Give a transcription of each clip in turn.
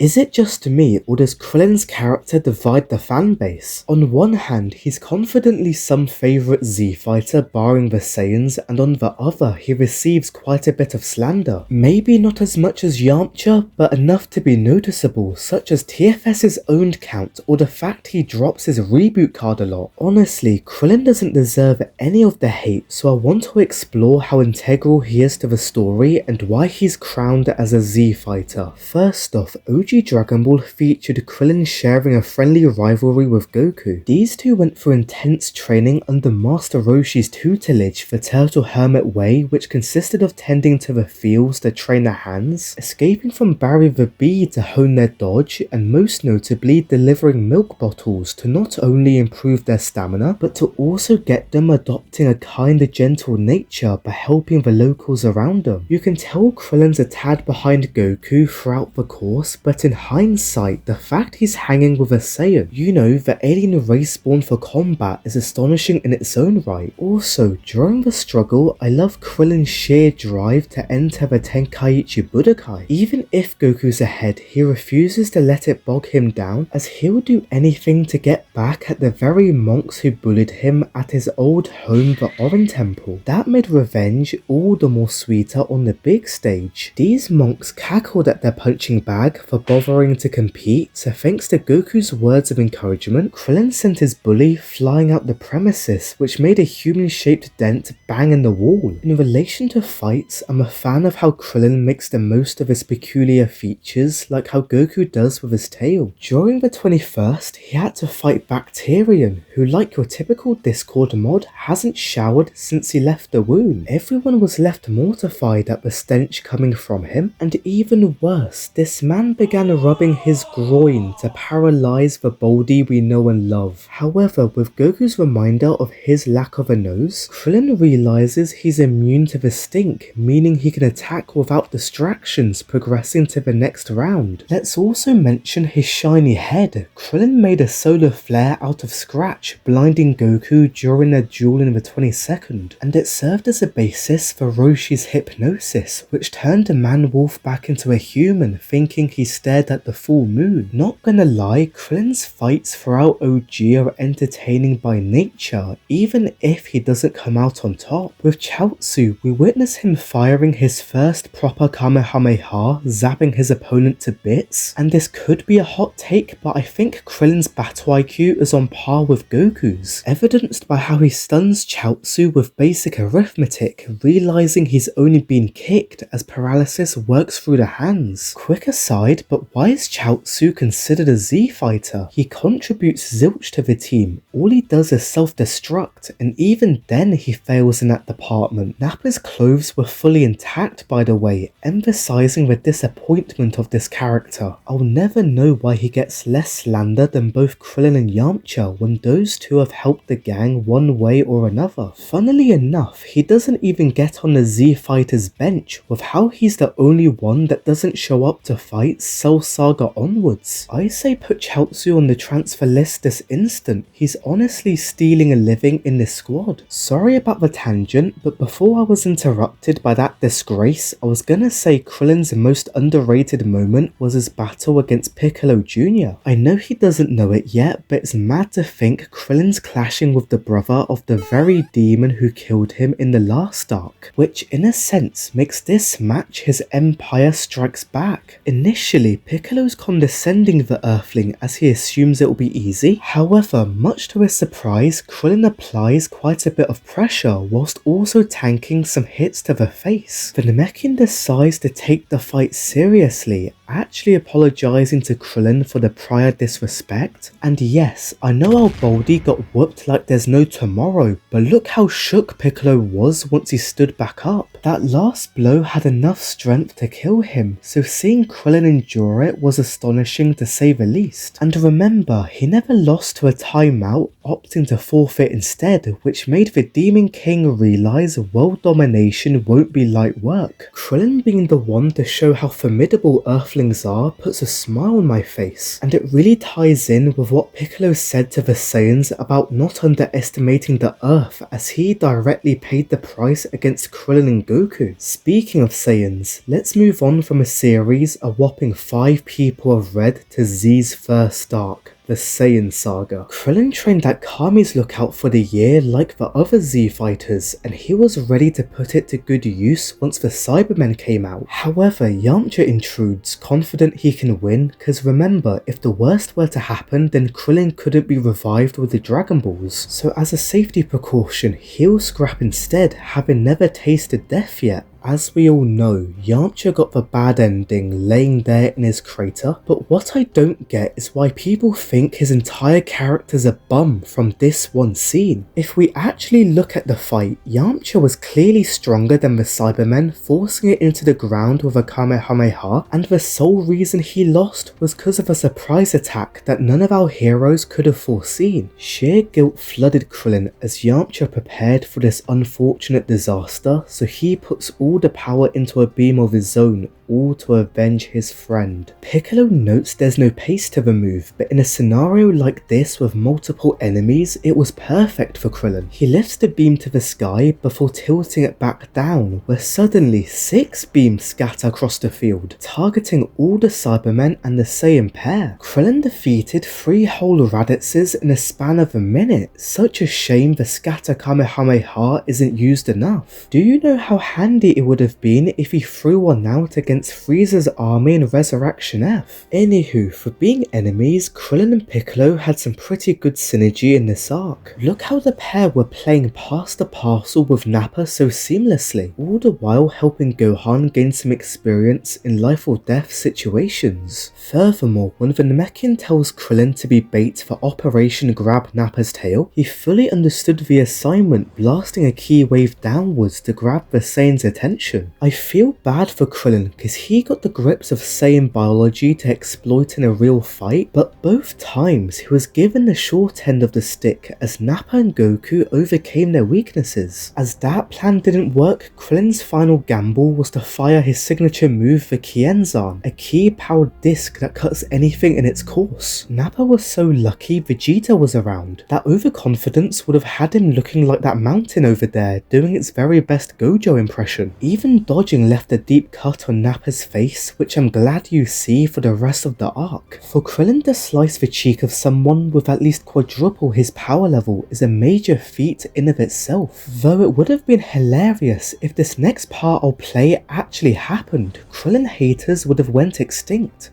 Is it just me, or does Krillin's character divide the fanbase? On one hand, he's confidently some favourite Z fighter barring the Saiyans, and on the other, he receives quite a bit of slander. Maybe not as much as Yamcha, but enough to be noticeable, such as TFS's owned count or the fact he drops his reboot card a lot. Honestly, Krillin doesn't deserve any of the hate, so I want to explore how integral he is to the story and why he's crowned as a Z fighter. First off, OG Dragon Ball featured Krillin sharing a friendly rivalry with Goku. These two went through intense training under Master Roshi's tutelage, the Turtle Hermit Way, which consisted of tending to the fields to train their hands, escaping from Barry the Bee to hone their dodge, and most notably delivering milk bottles to not only improve their stamina, but to also get them adopting a kind gentle nature by helping the locals around them. You can tell Krillin's a tad behind Goku throughout the course, but in hindsight, the fact he's hanging with a Saiyan, you know, the alien race born for combat, is astonishing in its own right. Also, during the struggle, I love Krillin's sheer drive to enter the Tenkaichi Budokai. Even if Goku's ahead, he refuses to let it bog him down, as he'll do anything to get back at the very monks who bullied him at his old home, the Orin Temple. That made revenge all the more sweeter on the big stage. These monks cackled at their punching bag for bothering to compete, so thanks to Goku's words of encouragement, Krillin sent his bully flying out the premises, which made a human-shaped dent bang in the wall. In relation to fights, I'm a fan of how Krillin makes the most of his peculiar features, like how Goku does with his tail. During the 21st, he had to fight Bacterian, who, like your typical Discord mod, hasn't showered since he left the womb. Everyone was left mortified at the stench coming from him, and even worse, this man began rubbing his groin to paralyze the Baldy we know and love. However, with Goku's reminder of his lack of a nose, Krillin realizes he's immune to the stink, meaning he can attack without distractions, progressing to the next round. Let's also mention his shiny head. Krillin made a solar flare out of scratch, blinding Goku during their duel in the 22nd, and it served as a basis for Roshi's hypnosis, which turned a man-wolf back into a human, thinking he stared at the full moon. Not gonna lie, Krillin's fights throughout OG are entertaining by nature, even if he doesn't come out on top. With Chiaotzu, we witness him firing his first proper Kamehameha, zapping his opponent to bits, and this could be a hot take, but I think Krillin's battle IQ is on par with Goku's, evidenced by how he stuns Chiaotzu with basic arithmetic, realizing he's only been kicked as paralysis works through the hands. Quick aside, but why is Chiaotzu considered a Z fighter? He contributes zilch to the team, all he does is self-destruct, and even then he fails in that department. Nappa's clothes were fully intact, by the way, emphasizing the disappointment of this character. I'll never know why he gets less slander than both Krillin and Yamcha when those two have helped the gang one way or another. Funnily enough, he doesn't even get on the Z fighters bench, with how he's the only one that doesn't show up to fights Cell Saga onwards. I say put Chiaotzu on the transfer list this instant. He's honestly stealing a living in this squad. Sorry about the tangent, but before I was interrupted by that disgrace, I was gonna say Krillin's most underrated moment was his battle against Piccolo Jr. I know he doesn't know it yet, but it's mad to think Krillin's clashing with the brother of the very demon who killed him in the last arc, which in a sense makes this match his Empire Strikes Back. Initially, Piccolo's condescending the Earthling as he assumes it will be easy. However, much to his surprise, Krillin applies quite a bit of pressure whilst also tanking some hits to the face. The Namekian decides to take the fight seriously, actually apologizing to Krillin for the prior disrespect. And yes, I know our Baldy got whooped like there's no tomorrow, but look how shook Piccolo was once he stood back up. That last blow had enough strength to kill him, so seeing Krillin endure it was astonishing to say the least. And remember, he never lost to a timeout, opting to forfeit instead, which made the Demon King realize world domination won't be light work. Krillin being the one to show how formidable Earthling siblings are puts a smile on my face, and it really ties in with what Piccolo said to the Saiyans about not underestimating the Earth, as he directly paid the price against Krillin and Goku. Speaking of Saiyans, let's move on from a series a whopping 5 people have read to Z's first arc, the Saiyan saga. Krillin trained at Kami's lookout for the year like the other Z fighters, and he was ready to put it to good use once the Cybermen came out. However, Yamcha intrudes, confident he can win, cause remember, if the worst were to happen, then Krillin couldn't be revived with the Dragon Balls. So as a safety precaution, he'll scrap instead, having never tasted death yet. As we all know, Yamcha got the bad ending laying there in his crater, but what I don't get is why people think his entire character's a bum from this one scene. If we actually look at the fight, Yamcha was clearly stronger than the Cybermen, forcing it into the ground with a Kamehameha, and the sole reason he lost was because of a surprise attack that none of our heroes could have foreseen. Sheer guilt flooded Krillin as Yamcha prepared for this unfortunate disaster, so he puts all the power into a beam of his own, all to avenge his friend. Piccolo notes there's no pace to the move, but in a scenario like this with multiple enemies, it was perfect for Krillin. He lifts the beam to the sky before tilting it back down, where suddenly 6 beams scatter across the field, targeting all the Cybermen and the Saiyan pair. Krillin defeated 3 whole Raditzes in a span of a minute. Such a shame the scatter Kamehameha isn't used enough. Do you know how handy it would have been if he threw one out against Frieza's army in Resurrection F? Anywho, for being enemies, Krillin and Piccolo had some pretty good synergy in this arc. Look how the pair were playing pass the parcel with Nappa so seamlessly, all the while helping Gohan gain some experience in life or death situations. Furthermore, when the Namekian tells Krillin to be bait for Operation Grab Nappa's tail, he fully understood the assignment, blasting a ki wave downwards to grab the Saiyan's attention. I feel bad for Krillin because he got the grips of Saiyan biology to exploit in a real fight, but both times he was given the short end of the stick as Nappa and Goku overcame their weaknesses. As that plan didn't work, Krillin's final gamble was to fire his signature move, the Kienzan, a ki-powered disc that cuts anything in its course. Nappa was so lucky Vegeta was around. That overconfidence would have had him looking like that mountain over there, doing its very best Gojo impression. Even dodging left a deep cut on Nappa's face, which I'm glad you see for the rest of the arc. For Krillin to slice the cheek of someone with at least quadruple his power level is a major feat in of itself, though it would have been hilarious if this next part I'll play actually happened. Krillin haters would have went extinct.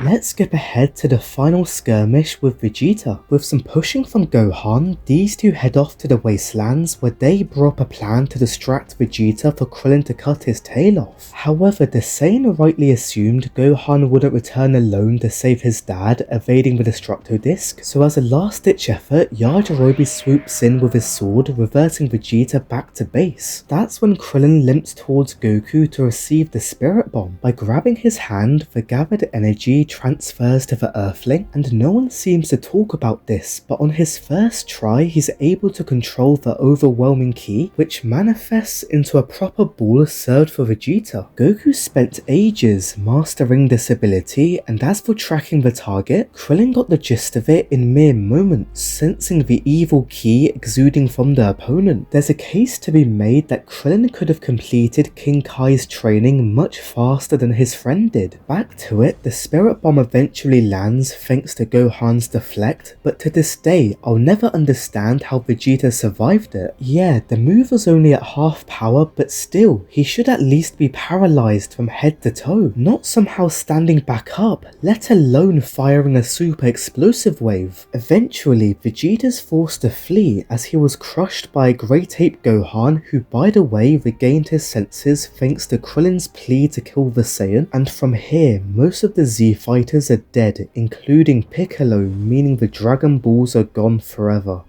Let's skip ahead to the final skirmish with Vegeta. With some pushing from Gohan, these two head off to the wastelands where they brought up a plan to distract Vegeta for Krillin to cut his tail off. However, the Saiyan rightly assumed Gohan wouldn't return alone to save his dad, evading the Destructo Disc, so as a last-ditch effort, Yajirobe swoops in with his sword, reverting Vegeta back to base. That's when Krillin limps towards Goku to receive the Spirit Bomb. By grabbing his hand, the gathered energy transfers to the Earthling, and no one seems to talk about this, but on his first try he's able to control the overwhelming ki, which manifests into a proper ball served for Vegeta. Goku spent ages mastering this ability, and as for tracking the target, Krillin got the gist of it in mere moments, sensing the evil ki exuding from the opponent. There's a case to be made that Krillin could have completed King Kai's training much faster than his friend did. Back to it, the Spirit Bomb eventually lands thanks to Gohan's deflect, but to this day I'll never understand how Vegeta survived it. Yeah, the move was only at half power, but still, he should at least be paralyzed from head to toe, not somehow standing back up, let alone firing a super explosive wave. Eventually, Vegeta's forced to flee as he was crushed by a Great Ape Gohan, who by the way regained his senses thanks to Krillin's plea to kill the Saiyan, and from here most of the Z fighters are dead, including Piccolo, meaning the Dragon Balls are gone forever.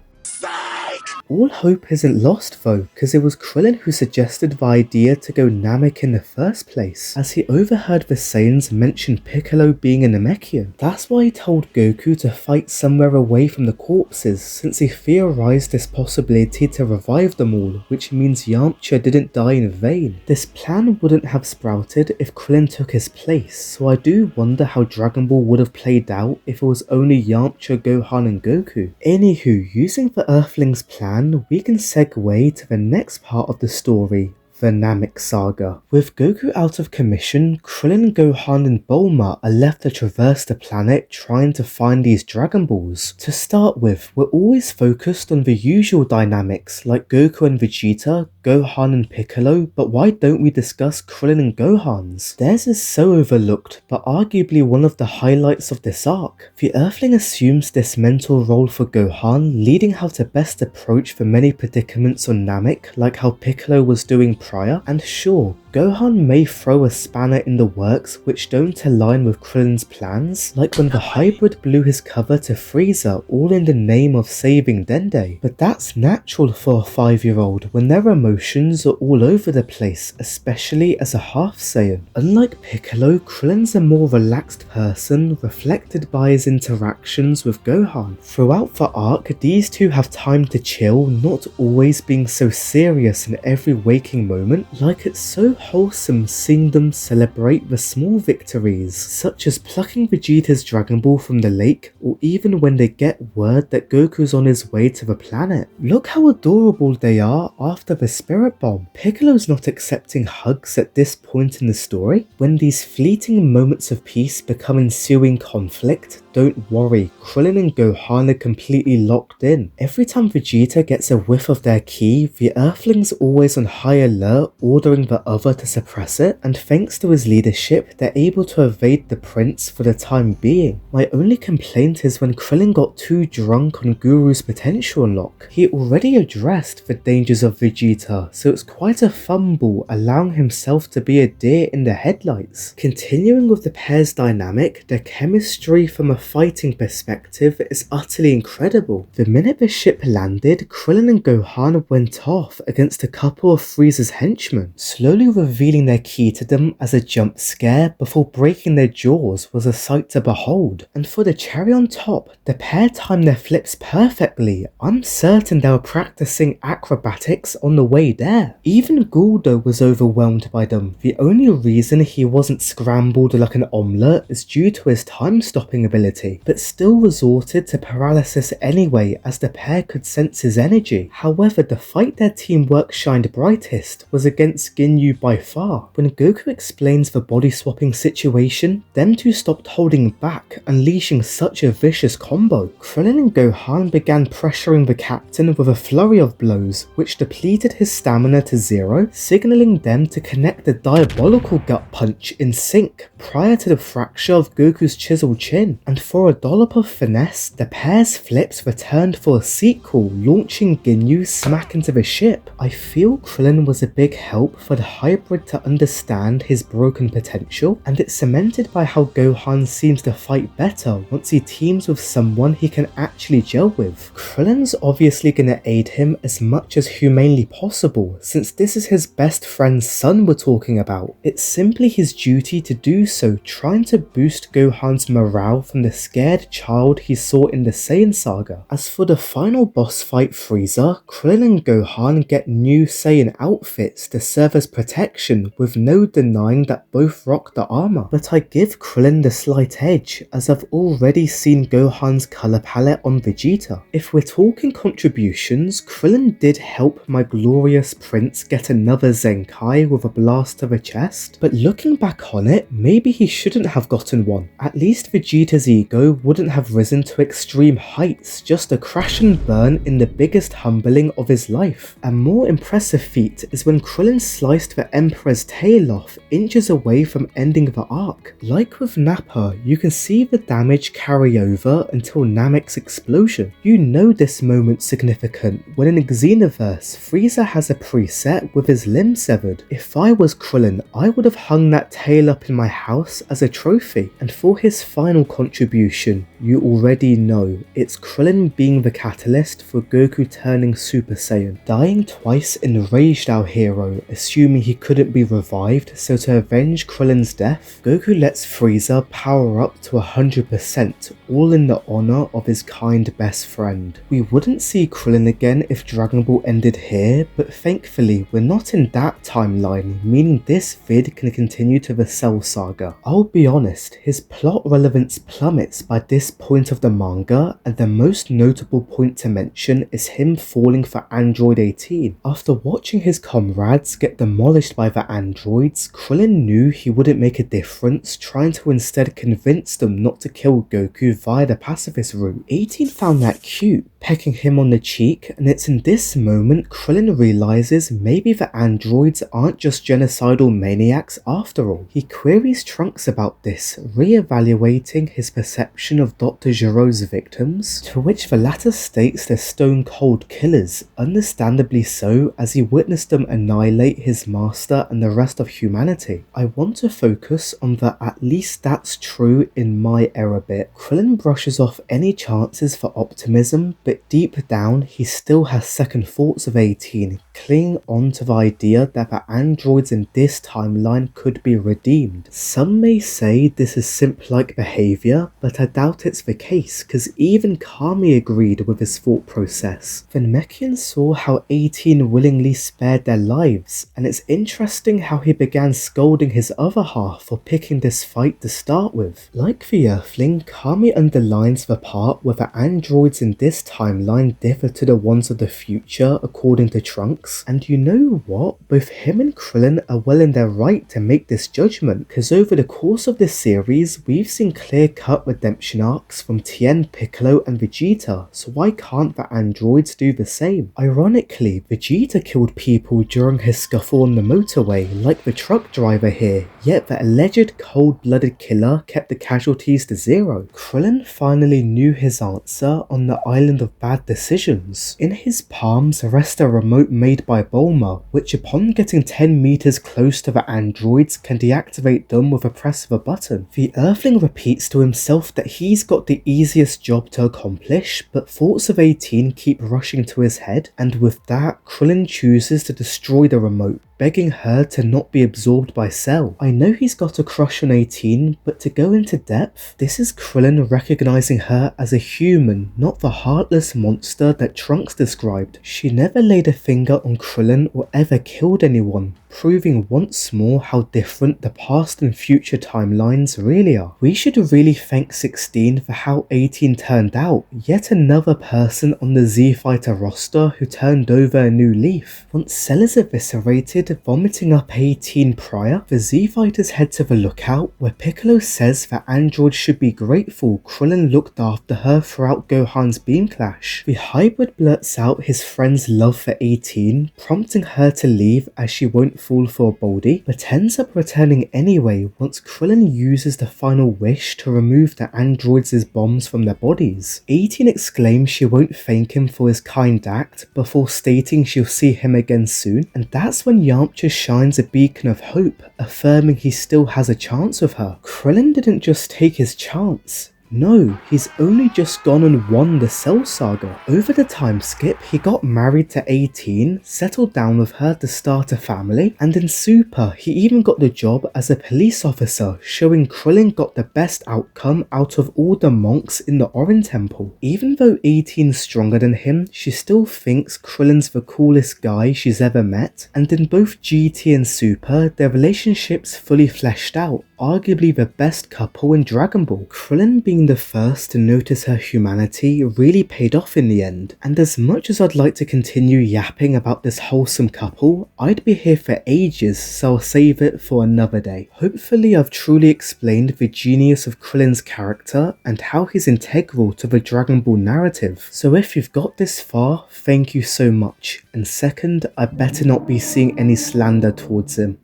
All hope isn't lost though, because it was Krillin who suggested the idea to go Namek in the first place, as he overheard the Saiyans mention Piccolo being a Namekian. That's why he told Goku to fight somewhere away from the corpses, since he theorized this possibility to revive them all, which means Yamcha didn't die in vain. This plan wouldn't have sprouted if Krillin took his place, so I do wonder how Dragon Ball would have played out if it was only Yamcha, Gohan and Goku. Anywho, using the Earthlings plan, we can segue to the next part of the story, the Namek saga. With Goku out of commission, Krillin, Gohan and Bulma are left to traverse the planet trying to find these Dragon Balls. To start with, we're always focused on the usual dynamics like Goku and Vegeta, Gohan and Piccolo, but why don't we discuss Krillin and Gohan's? Theirs is so overlooked, but arguably one of the highlights of this arc. The Earthling assumes this mentor role for Gohan, leading how to best approach the many predicaments on Namek, like how Piccolo was doing prior, and sure, Gohan may throw a spanner in the works which don't align with Krillin's plans, like when the hybrid blew his cover to Frieza all in the name of saving Dende. But that's natural for a 5-year-old when their emotions are all over the place, especially as a half Saiyan. Unlike Piccolo, Krillin's a more relaxed person, reflected by his interactions with Gohan. Throughout the arc, these two have time to chill, not always being so serious in every waking moment, like it's so wholesome seeing them celebrate the small victories, such as plucking Vegeta's Dragon Ball from the lake, or even when they get word that Goku's on his way to the planet. Look how adorable they are after the Spirit Bomb. Piccolo's not accepting hugs at this point in the story. When these fleeting moments of peace become ensuing conflict, don't worry, Krillin and Gohan are completely locked in. Every time Vegeta gets a whiff of their ki, the Earthling's always on high alert, ordering the other to suppress it, and thanks to his leadership, they're able to evade the prince for the time being. My only complaint is when Krillin got too drunk on Guru's potential unlock. He already addressed the dangers of Vegeta, so it's quite a fumble, allowing himself to be a deer in the headlights. Continuing with the pair's dynamic, their chemistry from a fighting perspective is utterly incredible. The minute the ship landed, Krillin and Gohan went off against a couple of Frieza's henchmen, slowly revealing their ki to them as a jump scare before breaking their jaws was a sight to behold. And for the cherry on top, the pair timed their flips perfectly. I'm certain they were practicing acrobatics on the way there. Even Guldo was overwhelmed by them. The only reason he wasn't scrambled like an omelette is due to his time-stopping ability, but still resorted to paralysis anyway as the pair could sense his energy. However, the fight their teamwork shined brightest was against Ginyu by far. When Goku explains the body swapping situation, them two stopped holding back, unleashing such a vicious combo. Krillin and Gohan began pressuring the captain with a flurry of blows, which depleted his stamina to 0, signaling them to connect the diabolical gut punch in sync prior to the fracture of Goku's chiseled chin. And for a dollop of finesse, the pair's flips returned for a sequel, launching Ginyu smack into the ship. I feel Krillin was a big help for the hybrid to understand his broken potential, and it's cemented by how Gohan seems to fight better once he teams with someone he can actually gel with. Krillin's obviously gonna aid him as much as humanely possible, since this is his best friend's son we're talking about. It's simply his duty to do so, trying to boost Gohan's morale from the scared child he saw in the Saiyan saga. As for the final boss fight Frieza, Krillin and Gohan get new Saiyan outfits to serve as protection, with no denying that both rock the armor. But I give Krillin the slight edge, as I've already seen Gohan's color palette on Vegeta. If we're talking contributions, Krillin did help my glorious prince get another Zenkai with a blast to the chest, but looking back on it, maybe he shouldn't have gotten one. At least Vegeta's ego wouldn't have risen to extreme heights, just a crash and burn in the biggest humbling of his life. A more impressive feat is when Krillin sliced the Emperor's tail off inches away from ending the arc. Like with Nappa, you can see the damage carry over until Namek's explosion. You know this moment's significant when in Xenoverse, Frieza has a preset with his limb severed. If I was Krillin, I would have hung that tail up in my house house as a trophy. And for his final contribution, you already know it's Krillin being the catalyst for Goku turning Super Saiyan. Dying twice enraged our hero, assuming he couldn't be revived, so to avenge Krillin's death, Goku lets Frieza power up to 100%, all in the honor of his kind best friend. We wouldn't see Krillin again if Dragon Ball ended here, but thankfully we're not in that timeline, meaning this vid can continue to the Cell Saga. I'll be honest, his plot relevance plummets by this point of the manga, and the most notable point to mention is him falling for Android 18. After watching his comrades get demolished by the androids, Krillin knew he wouldn't make a difference, trying to instead convince them not to kill Goku via the pacifist route. 18 found that cute, pecking him on the cheek, and it's in this moment Krillin realizes maybe the androids aren't just genocidal maniacs after all. He queries Trunks about this, re-evaluating his perception of Dr. Gero's victims, to which the latter states they're stone cold killers, understandably so as he witnessed them annihilate his master and the rest of humanity. I want to focus on the "at least that's true in my era" bit. Krillin brushes off any chances for optimism, but deep down he still has second thoughts of 18, clinging on to the idea that the androids in this timeline could be redeemed. Some may say this is simp-like behaviour, but I doubt it's the case, cause even Kami agreed with his thought process. The Namekians saw how 18 willingly spared their lives, and it's interesting how he began scolding his other half for picking this fight to start with. Like the Earthling, Kami underlines the part where the androids in this timeline differ to the ones of the future according to Trunks, and you know what? Both him and Krillin are well in their right to make this judgment, cause over the course of this series we've seen clear-cut redemption arcs from Tien, Piccolo and Vegeta, so why can't the androids do the same? Ironically, Vegeta killed people during his scuffle on the motorway, like the truck driver here, yet the alleged cold-blooded killer kept the casualties to zero. Krillin finally knew his answer on the island of bad decisions. In his palms rests a remote made by Bulma, which upon getting 10 meters close to the androids can deactivate them with a press of a button. The Earthling repeats to himself that he's got the easiest job to accomplish, but thoughts of 18 keep rushing to his head, and with that, Krillin chooses to destroy the remote, begging her to not be absorbed by Cell. I know he's got a crush on 18, but to go into depth, this is Krillin recognizing her as a human, not the heartless monster that Trunks described. She never laid a finger on Krillin or ever killed anyone, proving once more how different the past and future timelines really are. We should really thank 16 for how 18 turned out, yet another person on the Z Fighter roster who turned over a new leaf. Once Cell is eviscerated, vomiting up 18 prior, the Z Fighters head to the lookout, where Piccolo says that androids should be grateful Krillin looked after her throughout Gohan's beam clash. The hybrid blurts out his friend's love for 18, prompting her to leave as she won't fall for a Baldy, but ends up returning anyway once Krillin uses the final wish to remove the androids' bombs from their bodies. 18 exclaims she won't thank him for his kind act before stating she'll see him again soon, and that's when Yamcha shines a beacon of hope, affirming he still has a chance with her. Krillin didn't just take his chance. No, he's only just gone and won the Cell Saga. Over the time skip, he got married to 18, settled down with her to start a family, and in Super, he even got the job as a police officer, showing Krillin got the best outcome out of all the monks in the Orin Temple. Even though 18's stronger than him, she still thinks Krillin's the coolest guy she's ever met, and in both GT and Super, their relationship's fully fleshed out, arguably the best couple in Dragon Ball. Krillin being the first to notice her humanity really paid off in the end, and as much as I'd like to continue yapping about this wholesome couple, I'd be here for ages, so I'll save it for another day. Hopefully I've truly explained the genius of Krillin's character and how he's integral to the Dragon Ball narrative. So if you've got this far, thank you so much, and second, I better not be seeing any slander towards him.